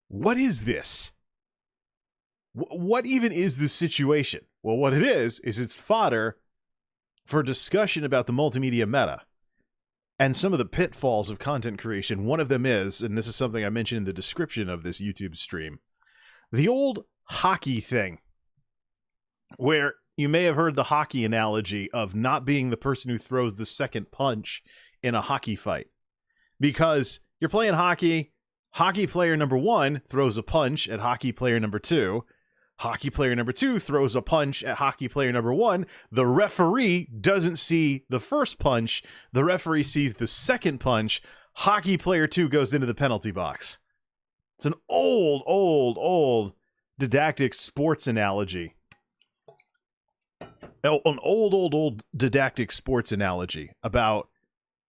What is this? What even is this situation? Well, what it is it's fodder for discussion about the multimedia meta and some of the pitfalls of content creation. One of them is, and this is something I mentioned in the description of this YouTube stream, the old hockey thing, where you may have heard the hockey analogy of not being the person who throws the second punch in a hockey fight. Because you're playing hockey, hockey player number 1 throws a punch at hockey player number 2, hockey player number 2 throws a punch at hockey player number 1. The referee doesn't see the first punch. The referee sees the second punch. Hockey player 2 goes into the penalty box. It's an old didactic sports analogy. An old didactic sports analogy about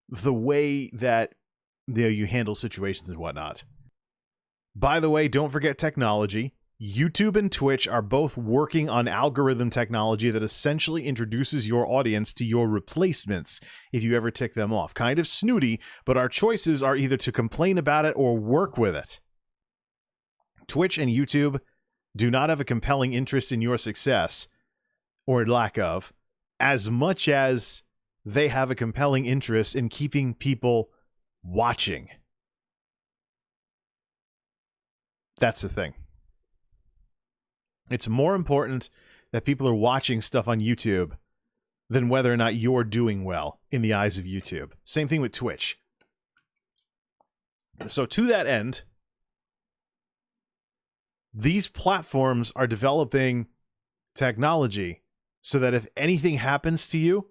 the way that you handle situations and whatnot. By the way, don't forget technology. YouTube and Twitch are both working on algorithm technology that essentially introduces your audience to your replacements if you ever tick them off. Kind of snooty, but our choices are either to complain about it or work with it. Twitch and YouTube do not have a compelling interest in your success, or lack of, as much as they have a compelling interest in keeping people watching. That's the thing. It's more important that people are watching stuff on YouTube than whether or not you're doing well in the eyes of YouTube. Same thing with Twitch. So to that end, these platforms are developing technology so that if anything happens to you,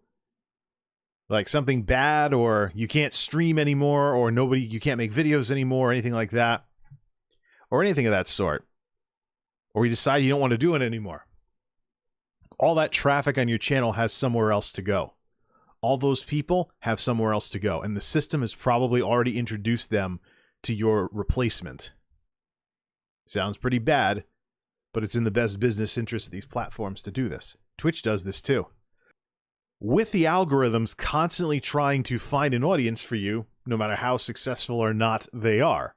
like something bad, or you can't stream anymore, or you can't make videos anymore, or anything like that, or anything of that sort, or you decide you don't want to do it anymore, all that traffic on your channel has somewhere else to go. All those people have somewhere else to go, and the system has probably already introduced them to your replacement. Sounds pretty bad, but it's in the best business interest of these platforms to do this. Twitch does this too. With the algorithms constantly trying to find an audience for you, no matter how successful or not they are.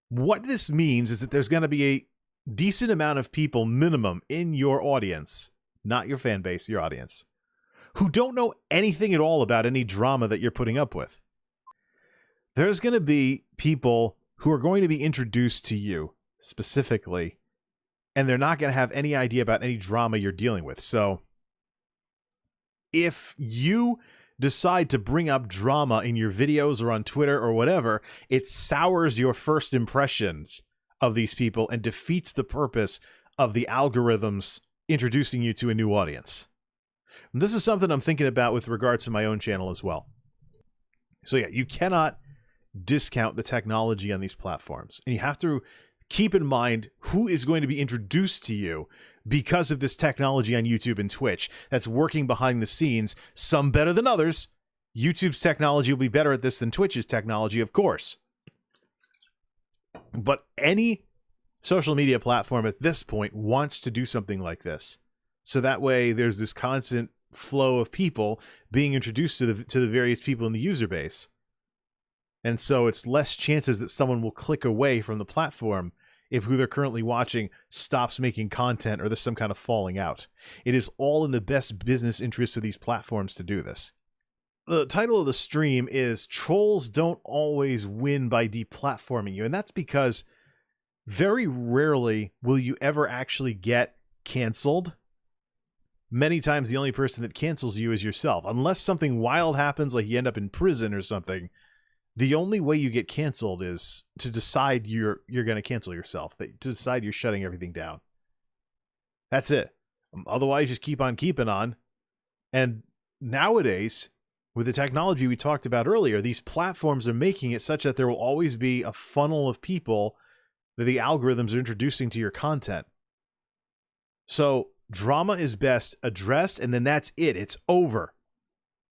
What this means is that there's going to be a decent amount of people, minimum, in your audience, not your fan base, your audience, who don't know anything at all about any drama that you're putting up with. There's going to be people who are going to be introduced to you specifically, and they're not going to have any idea about any drama you're dealing with. So if you decide to bring up drama in your videos or on Twitter or whatever, it sours your first impressions of these people and defeats the purpose of the algorithms introducing you to a new audience. And this is something I'm thinking about with regards to my own channel as well. So yeah, you cannot discount the technology on these platforms. And you have to keep in mind who is going to be introduced to you because of this technology on YouTube and Twitch that's working behind the scenes, some better than others. YouTube's technology will be better at this than Twitch's technology, of course. But any social media platform at this point wants to do something like this. So that way there's this constant flow of people being introduced to the various people in the user base. And so it's less chances that someone will click away from the platform if who they're currently watching stops making content or there's some kind of falling out. It is all in the best business interest of these platforms to do this. The title of the stream is Trolls Don't Always Win by Deplatforming You. And that's because very rarely will you ever actually get canceled. Many times the only person that cancels you is yourself. Unless something wild happens, like you end up in prison or something, the only way you get canceled is to decide you're going to cancel yourself, to decide you're shutting everything down. That's it. Otherwise, just keep on keeping on. And nowadays, with the technology we talked about earlier, these platforms are making it such that there will always be a funnel of people that the algorithms are introducing to your content. So drama is best addressed, and then that's it. It's over.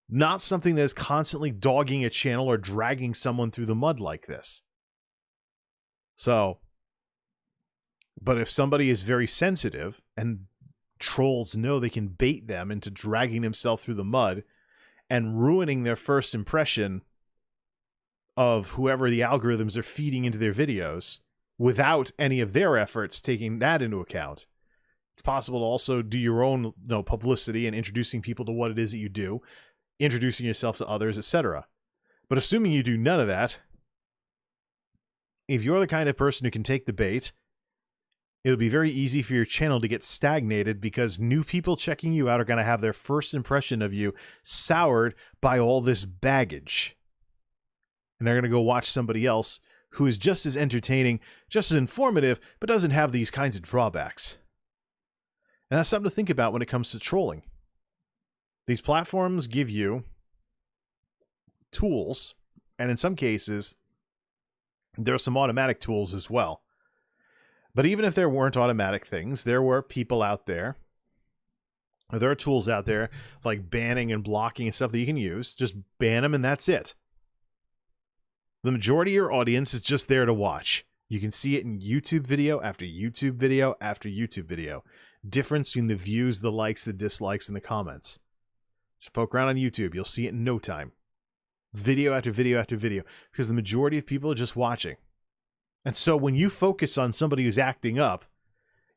Not something that is constantly dogging a channel or dragging someone through the mud like this. So, but if somebody is very sensitive and trolls know they can bait them into dragging themselves through the mud and ruining their first impression of whoever the algorithms are feeding into their videos, without any of their efforts taking that into account. It's possible to also do your own publicity and introducing people to what it is that you do, introducing yourself to others, etc. But assuming you do none of that, if you're the kind of person who can take the bait, it'll be very easy for your channel to get stagnated because new people checking you out are going to have their first impression of you soured by all this baggage. And they're going to go watch somebody else who is just as entertaining, just as informative, but doesn't have these kinds of drawbacks. And that's something to think about when it comes to trolling. These platforms give you tools, and in some cases, there are some automatic tools as well. But even if there weren't automatic things, there were people out there, or there are tools out there like banning and blocking and stuff that you can use. Just ban them and that's it. The majority of your audience is just there to watch. You can see it in YouTube video after YouTube video after YouTube video. Difference between the views, the likes, the dislikes, and the comments. Just poke around on YouTube. You'll see it in no time. Video after video after video. Because the majority of people are just watching. And so when you focus on somebody who's acting up,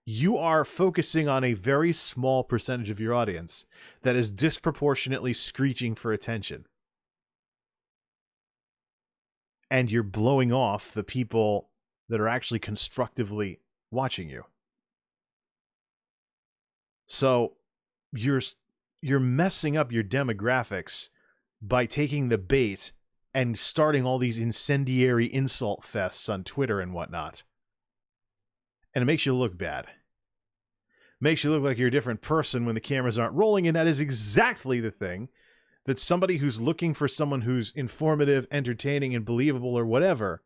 you are focusing on a very small percentage of your audience that is disproportionately screeching for attention. And you're blowing off the people that are actually constructively watching you. So you're messing up your demographics by taking the bait and starting all these incendiary insult fests on Twitter and whatnot. And it makes you look bad. Makes you look like you're a different person when the cameras aren't rolling, and that is exactly the thing that somebody who's looking for someone who's informative, entertaining, and believable or whatever,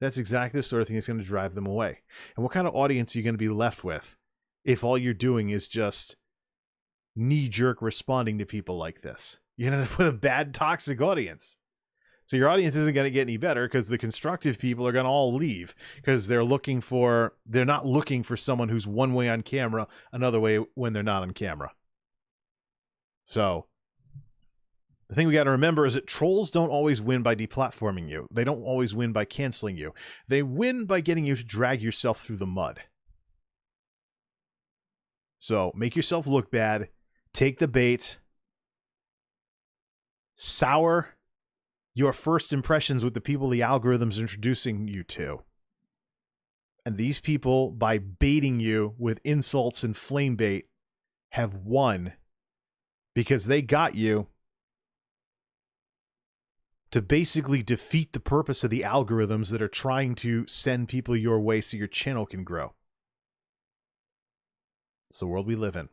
that's exactly the sort of thing that's going to drive them away. And what kind of audience are you going to be left with if all you're doing is just knee-jerk responding to people like this? You're going to end up with a bad, toxic audience. So your audience isn't going to get any better because the constructive people are going to all leave because they're not looking for someone who's one way on camera, another way when they're not on camera. So the thing we got to remember is that trolls don't always win by deplatforming you. They don't always win by canceling you. They win by getting you to drag yourself through the mud. So make yourself look bad. Take the bait. Sour your first impressions with the people the algorithm's introducing you to. And these people, by baiting you with insults and flame bait, have won because they got you to basically defeat the purpose of the algorithms that are trying to send people your way so your channel can grow. It's the world we live in.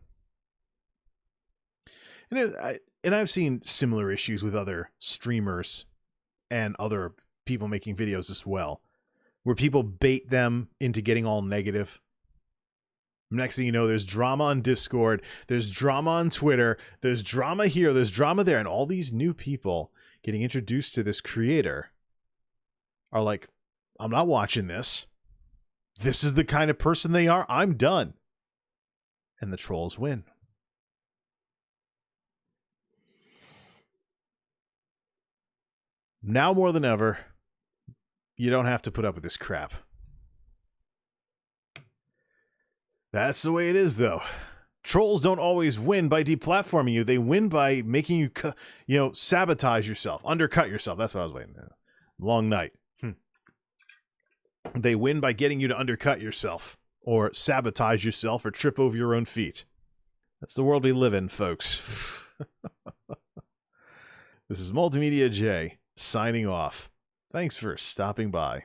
And I've seen similar issues with other streamers and other people making videos as well, where people bait them into getting all negative. Next thing you know, there's drama on Discord, there's drama on Twitter, there's drama here, there's drama there, and all these new people getting introduced to this creator are like, I'm not watching this. This is the kind of person they are. I'm done. And the trolls win. Now more than ever, you don't have to put up with this crap. That's the way it is, though. Trolls don't always win by deplatforming you. They win by making you, sabotage yourself, undercut yourself. That's what I was waiting for. Long night. They win by getting you to undercut yourself or sabotage yourself or trip over your own feet. That's the world we live in, folks. This is MultimediaJay signing off. Thanks for stopping by.